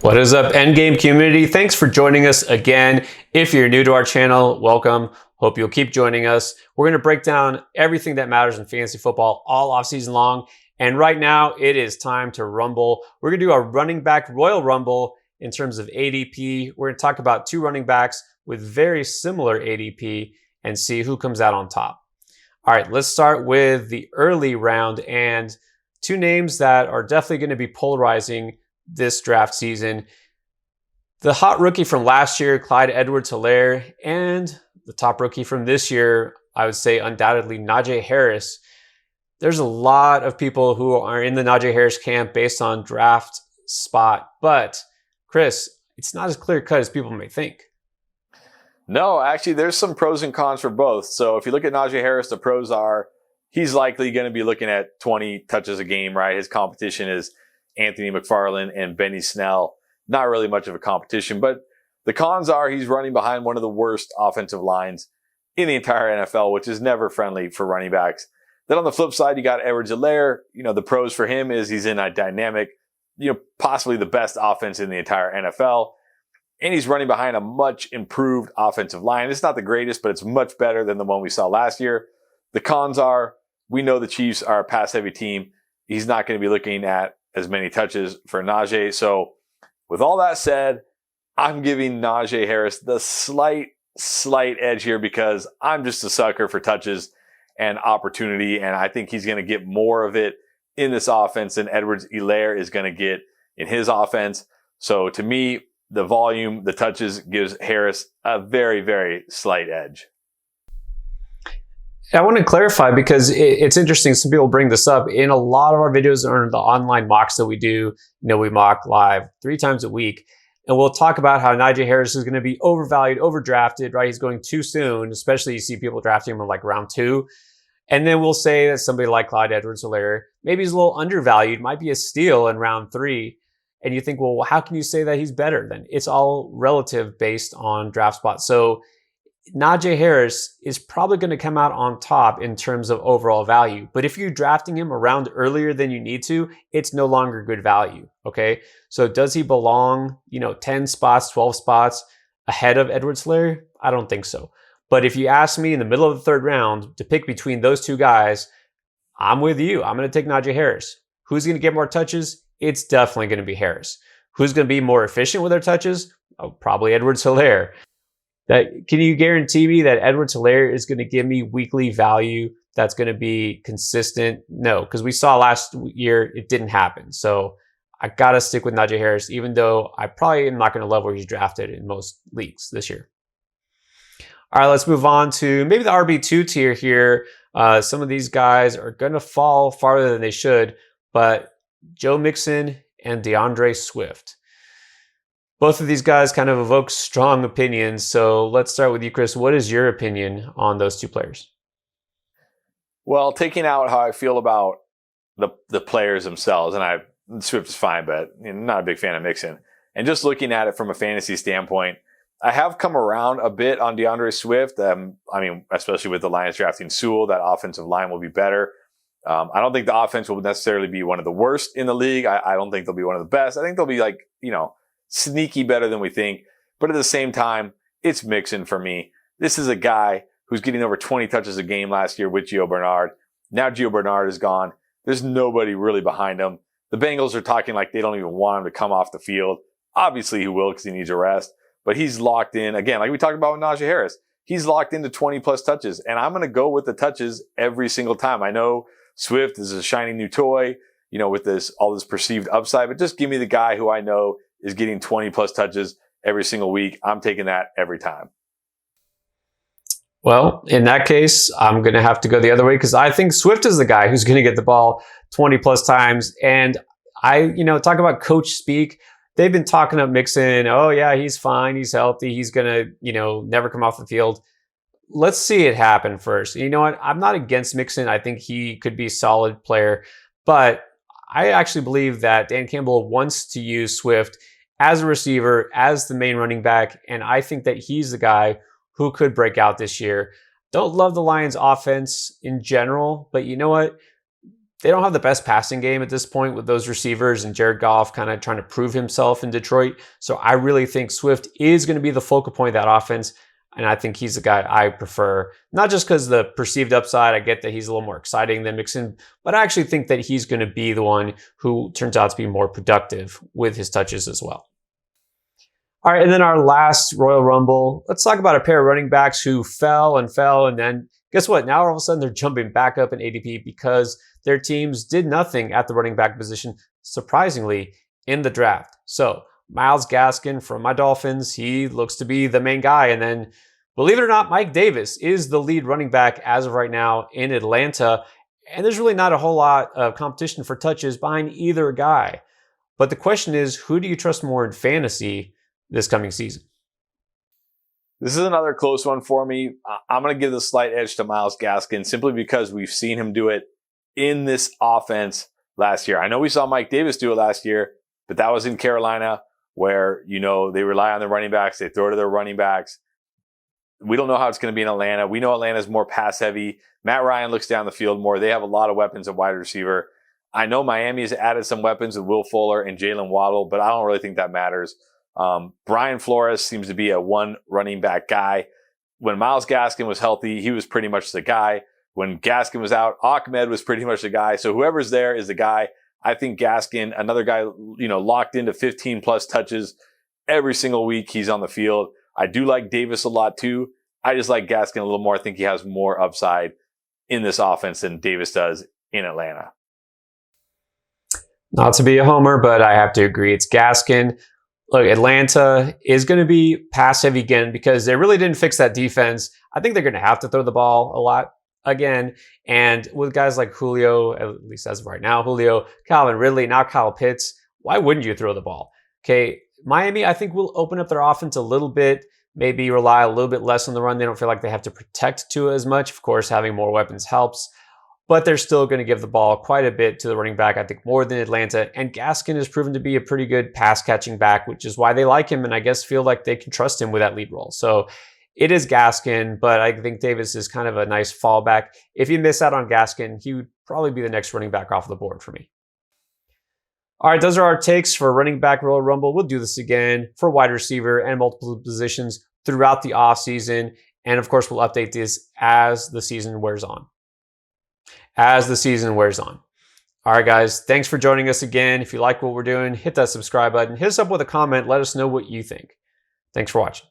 What is up, Endgame community? Thanks for joining us again. If you're new to our channel, welcome. Hope you'll keep joining us. We're going to break down everything that matters in fantasy football all offseason long. And right now, it is time to rumble. We're going to do a running back Royal Rumble in terms of ADP. We're going to talk about two running backs with very similar ADP and see who comes out on top. All right, let's start with the early round and two names that are definitely going to be polarizing this draft season. The hot rookie from last year, Clyde Edwards-Helaire, and the top rookie from this year, I would say undoubtedly Najee Harris. There's a lot of people who are in the Najee Harris camp based on draft spot, but Chris, it's not as clear cut as people may think. No, actually, there's some pros and cons for both. So if you look at Najee Harris, the pros are he's likely going to be looking at 20 touches a game, right? His competition is Anthony McFarland and Benny Snell. Not really much of a competition, but the cons are he's running behind one of the worst offensive lines in the entire NFL, which is never friendly for running backs. Then on the flip side, you got Edwards-Helaire. The pros for him is he's in a dynamic, possibly the best offense in the entire NFL. And he's running behind a much improved offensive line. It's not the greatest, but it's much better than the one we saw last year. The cons are we know the Chiefs are a pass-heavy team. He's not going to be looking at as many touches for Najee. So with all that said, I'm giving Najee Harris the slight edge here because I'm just a sucker for touches and opportunity. And I think he's going to get more of it in this offense than Edwards-Helaire is going to get in his offense. So to me, the volume, the touches gives Harris a very, very slight edge. I want to clarify because it's interesting. Some people bring this up in a lot of our videos or the online mocks that we do. We mock live 3 times a week, and we'll talk about how Najee Harris is going to be overvalued, overdrafted, right? He's going too soon, especially you see people drafting him in like round 2. And then we'll say that somebody like Clyde Edwards-Helaire, maybe he's a little undervalued, might be a steal in round 3. And you think, well, how can you say that he's better? Then it's all relative based on draft spots. So Najee Harris is probably going to come out on top in terms of overall value. But if you're drafting him around earlier than you need to, it's no longer good value. Okay. So does he belong, 10 spots, 12 spots ahead of Edwards-Helaire? I don't think so. But if you ask me in the middle of the 3rd round to pick between those two guys, I'm with you. I'm going to take Najee Harris. Who's going to get more touches? It's definitely going to be Harris. Who's going to be more efficient with their touches? Oh, probably Edwards-Helaire. Can you guarantee me that Edwards-Helaire is going to give me weekly value that's going to be consistent? No, because we saw last year it didn't happen. So I got to stick with Najee Harris, even though I probably am not going to love where he's drafted in most leagues this year. All right, let's move on to maybe the RB2 tier here. Some of these guys are going to fall farther than they should, but Joe Mixon and DeAndre Swift. Both of these guys kind of evoke strong opinions. So let's start with you, Chris. What is your opinion on those two players? Well, taking out how I feel about the players themselves, and Swift is fine, but not a big fan of Mixon. And just looking at it from a fantasy standpoint, I have come around a bit on DeAndre Swift. Especially with the Lions drafting Sewell, that offensive line will be better. I don't think the offense will necessarily be one of the worst in the league. I don't think they'll be one of the best. I think they'll be sneaky better than we think. But at the same time, it's Mixon for me. This is a guy who's getting over 20 touches a game last year with Gio Bernard. Now Gio Bernard is gone. There's nobody really behind him. The Bengals are talking like they don't even want him to come off the field. Obviously he will because he needs a rest. But he's locked in, again, like we talked about with Najee Harris. He's locked into 20 plus touches. And I'm going to go with the touches every single time. I know Swift is a shiny new toy, with all this perceived upside, but just give me the guy who I know is getting 20 plus touches every single week. I'm taking that every time. Well, in that case, I'm going to have to go the other way because I think Swift is the guy who's going to get the ball 20 plus times. And talk about coach speak. They've been talking up Mixon. Oh yeah, he's fine. He's healthy. He's going to, never come off the field. Let's see it happen first. You know what? I'm not against Mixon. I think he could be a solid player, but I actually believe that Dan Campbell wants to use Swift as a receiver, as the main running back, and I think that he's the guy who could break out this year. Don't love the Lions offense in general, but you know what? They don't have the best passing game at this point with those receivers and Jared Goff kind of trying to prove himself in Detroit. So I really think Swift is going to be the focal point of that offense. And I think he's the guy I prefer, not just because the perceived upside, I get that he's a little more exciting than Mixon, but I actually think that he's going to be the one who turns out to be more productive with his touches as well. All right, and then our last Royal Rumble, let's talk about a pair of running backs who fell, and then guess what? Now all of a sudden they're jumping back up in ADP because their teams did nothing at the running back position, surprisingly, in the draft. So Myles Gaskin from my Dolphins, he looks to be the main guy. And then, believe it or not, Mike Davis is the lead running back as of right now in Atlanta. And there's really not a whole lot of competition for touches behind either guy. But the question is, who do you trust more in fantasy this coming season? This is another close one for me. I'm going to give the slight edge to Myles Gaskin simply because we've seen him do it in this offense last year. I know we saw Mike Davis do it last year, but that was in Carolina where, they rely on their running backs. They throw to their running backs. We don't know how it's going to be in Atlanta. We know Atlanta's more pass heavy. Matt Ryan looks down the field more. They have a lot of weapons at wide receiver. I know Miami has added some weapons with Will Fuller and Jalen Waddle, but I don't really think that matters. Brian Flores seems to be a one running back guy. When Myles Gaskin was healthy, he was pretty much the guy. When Gaskin was out, Ahmed was pretty much the guy. So whoever's there is the guy. I think Gaskin, another guy, locked into 15 plus touches every single week he's on the field. I do like Davis a lot too. I just like Gaskin a little more. I think he has more upside in this offense than Davis does in Atlanta. Not to be a homer, but I have to agree. It's Gaskin. Look, Atlanta is going to be pass heavy again because they really didn't fix that defense. I think they're going to have to throw the ball a lot again. And with guys like Julio, at least as of right now, Julio, Calvin Ridley, now Kyle Pitts, why wouldn't you throw the ball? Okay, Miami, I think, will open up their offense a little bit, maybe rely a little bit less on the run. They don't feel like they have to protect Tua as much. Of course, having more weapons helps. But they're still going to give the ball quite a bit to the running back, I think more than Atlanta. And Gaskin has proven to be a pretty good pass-catching back, which is why they like him and I guess feel like they can trust him with that lead role. So it is Gaskin, but I think Davis is kind of a nice fallback. If you miss out on Gaskin, he would probably be the next running back off the board for me. All right, those are our takes for running back Royal Rumble. We'll do this again for wide receiver and multiple positions throughout the offseason. And of course, we'll update this as the season wears on. All right, guys, thanks for joining us again. If you like what we're doing, hit that subscribe button. Hit us up with a comment. Let us know what you think. Thanks for watching.